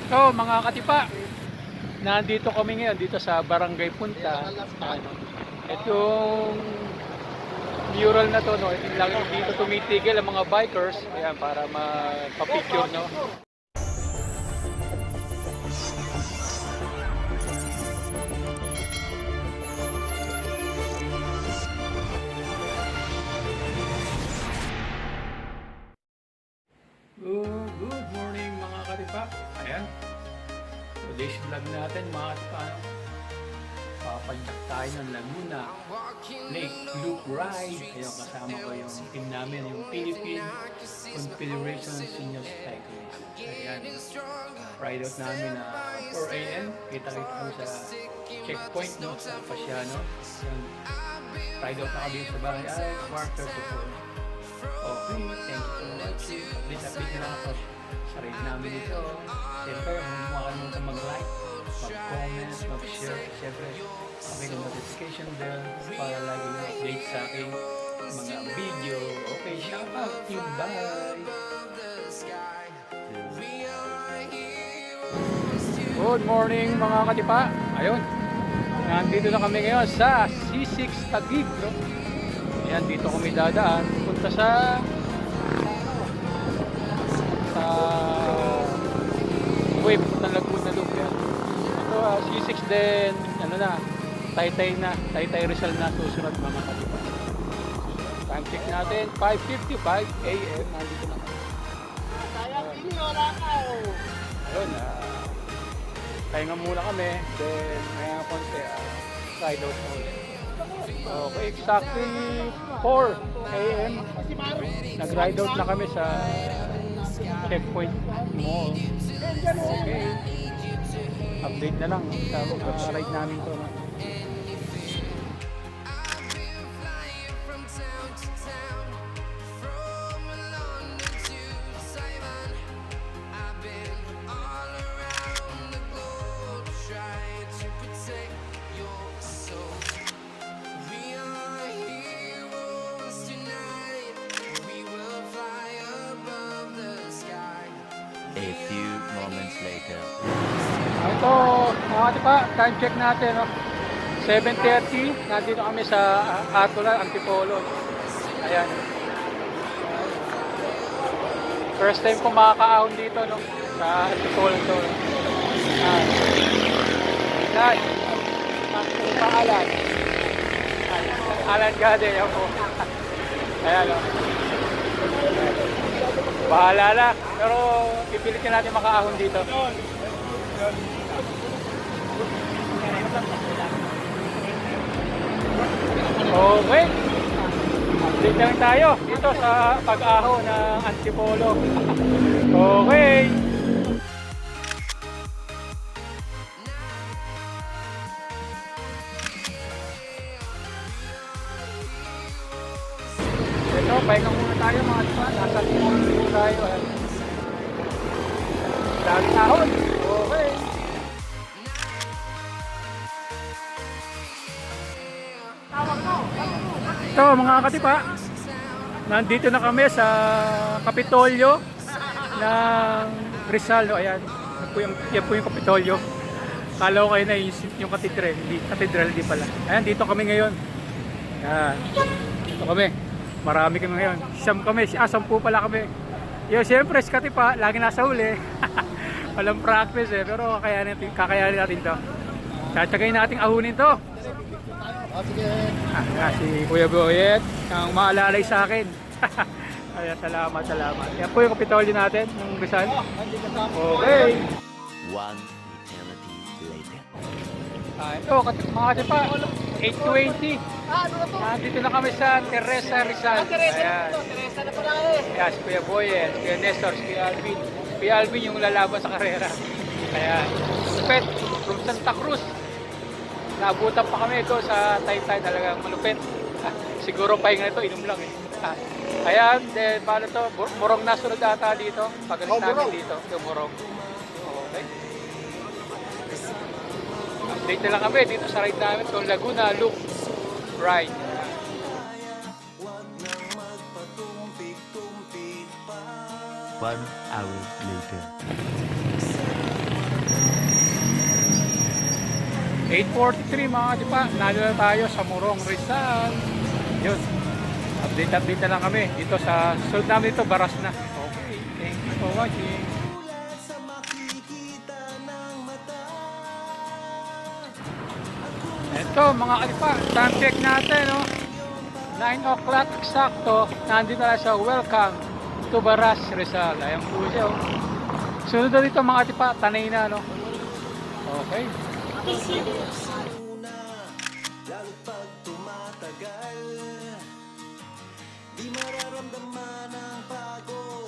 So mga katipa, nandito kami ngayon dito sa Barangay Punta. Ano, itong mural na to, no, ito lang dito tumitigil ang mga bikers, ayan, para magpa-picture, no. Good morning mga katipa. Ayan, today's vlog natin mga katipa, ano, papadyak tayo ng Laguna Lake Loop Ride. Ayun, kasama ko yung team namin, yung Philippine Confederation Senior Cyclists. Ayan, ride out namin na 4 AM. Kita-kita kami sa checkpoint, no, sa Pasiano. Ayan, ride out na kami sa bahay ay quarter to 4. Okay, thank you so much. Update na lang ako sa ride namin dito. Siyempre, huwag mo kalimutan mag-like, mag-comment, mag-share. Siyempre, okay ng notification bell para lagi na update sa aking mga video. Okay, shout out team, bye! Good morning mga katipa. Ayun, nandito na kami ngayon sa C6 Taguig, no? Ayan, dito kami dadaan punta sa wave ng Laguna Loop. Yan. Ito C6 din, ano na, Taytay Rizal na susunod mga katipa. Time check natin 5:55 AM. Nandito na kami. Ayun, pahinga muna kami, then may konti ride out na ulit. Okay, exactly 4 AM nag-ride out na kami sa checkpoint mall. Okay, update na lang sa ride namin to. A few moments later. Ito, mga katipa, time check natin, no? 7:30, nandito kami sa Atola, Antipolo. Ayan. First time ko makakaahon dito, no? Sa Antipolo to. Ayan. Ang pangalan. Alan Gade, yan po. Ayan, no? Bahala na, pero pipilitin natin makaahon dito. Okay, update lang tayo dito sa pag-ahon ng Antipolo. Okay. Ito, pahinga muna tayo mga katipa. Nasa Antipolo tayo. Daming ahon. Okay. Ito mga katipa, nandito na kami sa Kapitolyo ng Rizal. Ayan, yan po yung Kapitolyo. Kala ko kayo na yung katedral, hindi pala. Ayan, dito kami ngayon. Ayan, dito kami. Marami kami ngayon. Sampu pala kami. Yo, siyempre, si katipa, lagi nasa huli. Walang practice pero kakayanin natin to. Tsatsagayin natin ahunin to. Si Kuya Boyet, ang maalalay sa akin. Ayan, salamat. Yan po yung Kapitolyo natin, yung Rizal. Okay. One eternity later. Ito, mga katipa, 8:20. Nandito na kami sa Teresa Rizal. Ayan. Ayan, si Kuya Boyet, si Kuya Nestor, si Kuya Alvin. Kuya Alvin yung lalaban sa karera. Ayan. Pet from Santa Cruz. Naabutan pa kami ito sa Taytay, talagang malupit. Siguro pahinga ito, inom lang eh. Ayan, then paano to? Morong nasunod ata dito. Pagalis namin dito, yung Morong. Okay. Update na lang kami dito sa ride namin, itong Laguna Loop Ride. 1 hour later. 8:43 mga katipa, nandito na tayo sa Morong Rizal. Yun, update na lang kami dito sa sunod namin dito, Baras na. Okay, thank you for watching. Ito mga katipa, time check natin, no? 9 o'clock eksakto, nandito na sa Welcome to Baras Rizal. Ayan po siya, oh. Sunod na dito mga katipa, Tanay na, no? Okay. Lalo pag tumatagal, di mararamdaman ang pagod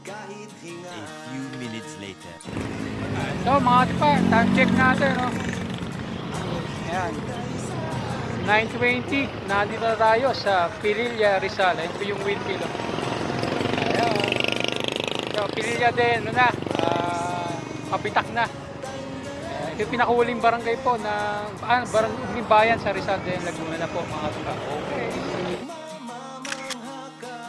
kahit hinga. A few minutes later. So mga katipa, time check natin, no? Ayan, 9:20, nandito na tayo sa Pililla, Rizal. Ito yung windmill, oh. Ayan. So Pililla din, ano na, kapitak na. Ito yung pinakahuling barangay po na barangay bayan sa Rizal din, Laguna na po mga katipa. Okay. Mamamangha ka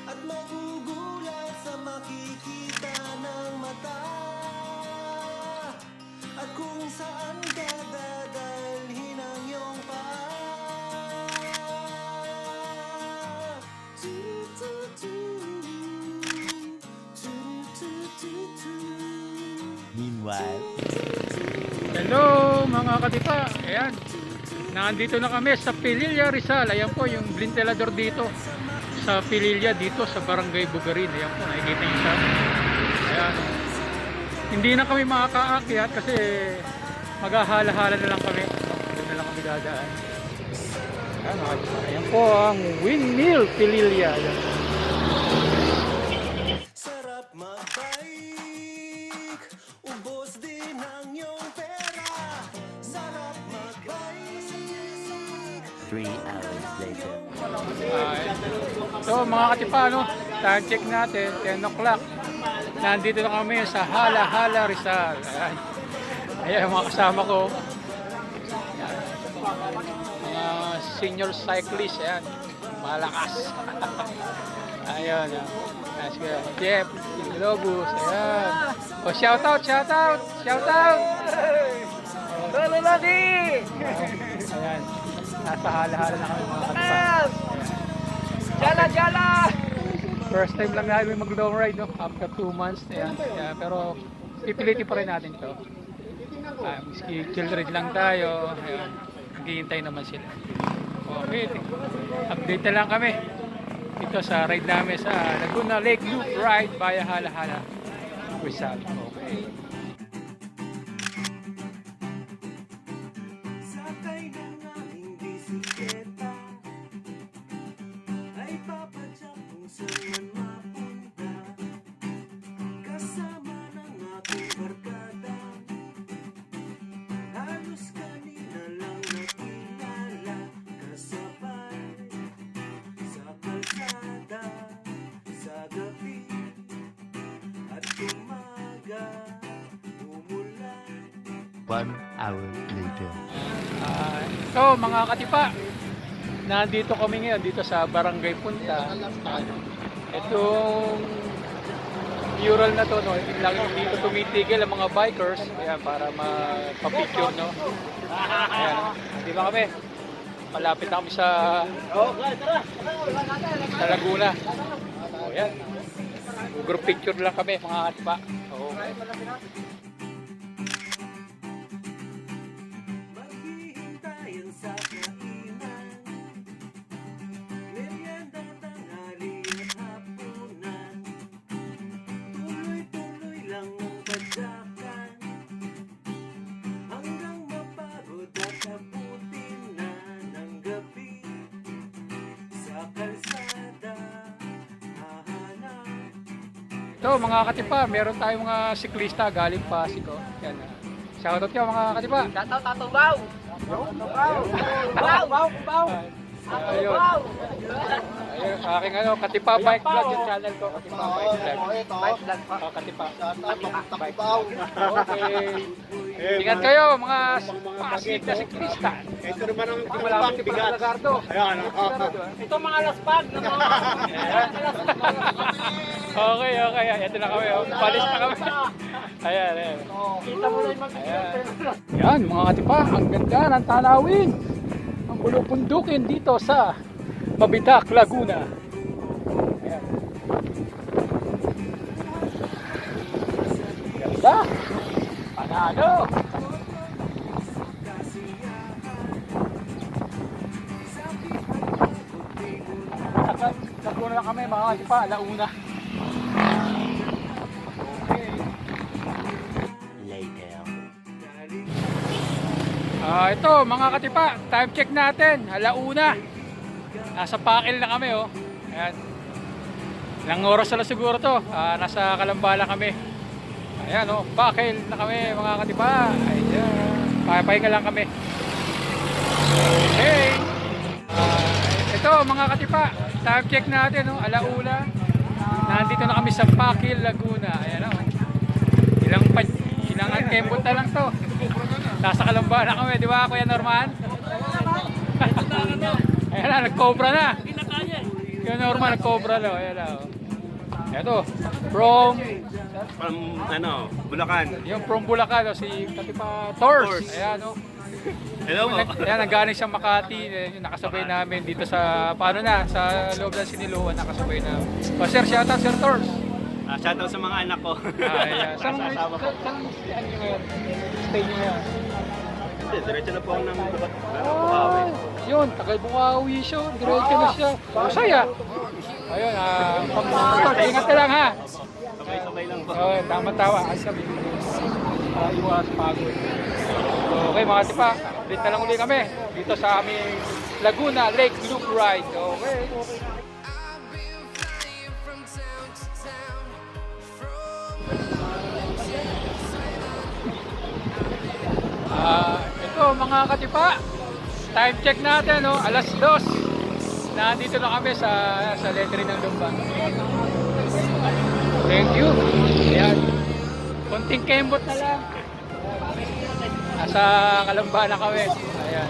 at magugulat sa makikita ng mata, at kung saan ka dadalhin ang iyong Meanwhile, Hello mga katipa, ayan, nandito na kami sa Pililla, Rizal. Ayan po yung blintelador dito sa Pililla, dito sa Barangay Bugarin. Ayan po, nakikita nyo siya. Ayan, hindi na kami makakaakyat kasi maghahala-hala na lang kami. Doon na lang kami dadaan. Ayan, mga katipa, ayan po ang windmill Pililla. Ayan. sarap magbike, ubos din ang iyong pera. Sarap magbike. 3 hours later. So mga katipa, no, time check natin, 10 o'clock. Nandito na kami sa Hala-Hala, Rizal. Ayan. Ayan mga kasama ko. Ayan. Mga senior cyclist, ayan. Malakas. Ayun. Nice guy. Jeff, Globus, ayan. O, shout out. Lolo Lodi! Ayan. Nasa Hala-Hala na kami mga katipa. Jala! First time lang namin mag-long ride, no? After 2 months. Ayan. Kaya, pero pipilitin pa rin natin to. Chill ride lang tayo. Ayan. Naghihintay naman sila. Okay. Update na lang kami dito sa ride namin sa Laguna Lake Loop Ride via Hala-Hala, Rizal. Okay. Sakay ng aming bisikleta, ay papadyak kung saan man mapunta, kasama ng aking barkada. Halos kanina lang nakilala, kasabay sa kalsada, sa gabi at umaga, umulan. 1 hour later. So mga katipa, nandito kami ngayon dito sa Barangay Punta. Itong mural na to, no, lagi dito tumitigil ang mga bikers, ayan, para mapapicture, no. Ayan, di ba kami? Malapit na kami sa Laguna. O yan, group picture lang kami mga katipa. Okay. Maghihintayan sa kainan, merienda, tanghali at hapunan. Tuloy-tuloy lang ang padyakan, hanggang mapagod at abutin na ng gabi. Sa kalsada, hahanap. So mga katipa, meron tayong mga siklista galing Pasig, oh. Yan. Shoutout kayo mga katipa. Shoutout Tato Bao! Bao! Ayun. Ayun, sa aking Katipa Bike Vlog yung channel ko, Katipa Bike Vlog. Bike vlog pa. Katipa Bike Vlog. Okay. Ingat kayo mga Pasig na siklista. Ito naman ang Hindi malapit si Brad Lagardo. Ayan. Ito mga laspag na mga Okay. Ito na kami. Palis na kami. Ayan, ayan. Kita mo na yung Ayan. Yan mga katipa, ang ganda ng tanawin. Ang bulupundukin dito sa Mabitak, Laguna. Ayan. Ganda. Panalo. Laguna na kami mga katipa, alauna. Later. Ito mga katipa, time check natin, alauna. Nasa Pakil na kami oh. Ayan. Ilang oras na lang siguro to. Nasa Kalambala kami. Ayan oh, Pakil na kami mga katipa. Ayan. Papahinga lang kami. Okay. Ito mga katipa, time check natin oh, alauna. Nandito na kami sa Pakil, Laguna. Ayan oh. Ilang kembot na lang to. Nasa Kalambala kami, di ba Kuya Norman? Ayan na, nag-cobra na. Kuya Norman, nag-cobra na. Ayan na. Ito, from Bulacan. yung from Bulacan, si Katipa Tors. Ayan o. Hello po. Ayan, nanggaling siya Makati. Yung nakasabay namin dito sa, paano na, sa loob ng Siniluan, nakasabay namin. Sir, shout out Sir Tors. Shoutout sa mga anak ko. Ayan. Saan nyo ngayon? Stay nyo ngayon? Diretso na po ako ng Ah, yun, tagal Bukawi siya. Diretso na siya. Masaya. Ayun, ingat ka lang ha. Sabay-sabay lang po. Oh, tama-tawa. Ay sabi ko. Iwas pagod. Okay mga tipa, update na lang uli kami dito sa aming Laguna Lake Loop Ride. Okay. Ito mga katipa, time check natin, no? Alas 2. Nandito na kami sa lettering ng Lumba. Thank you. Ayan. Konting kembot na lang. Nasa Kalamba na kami. Ayan.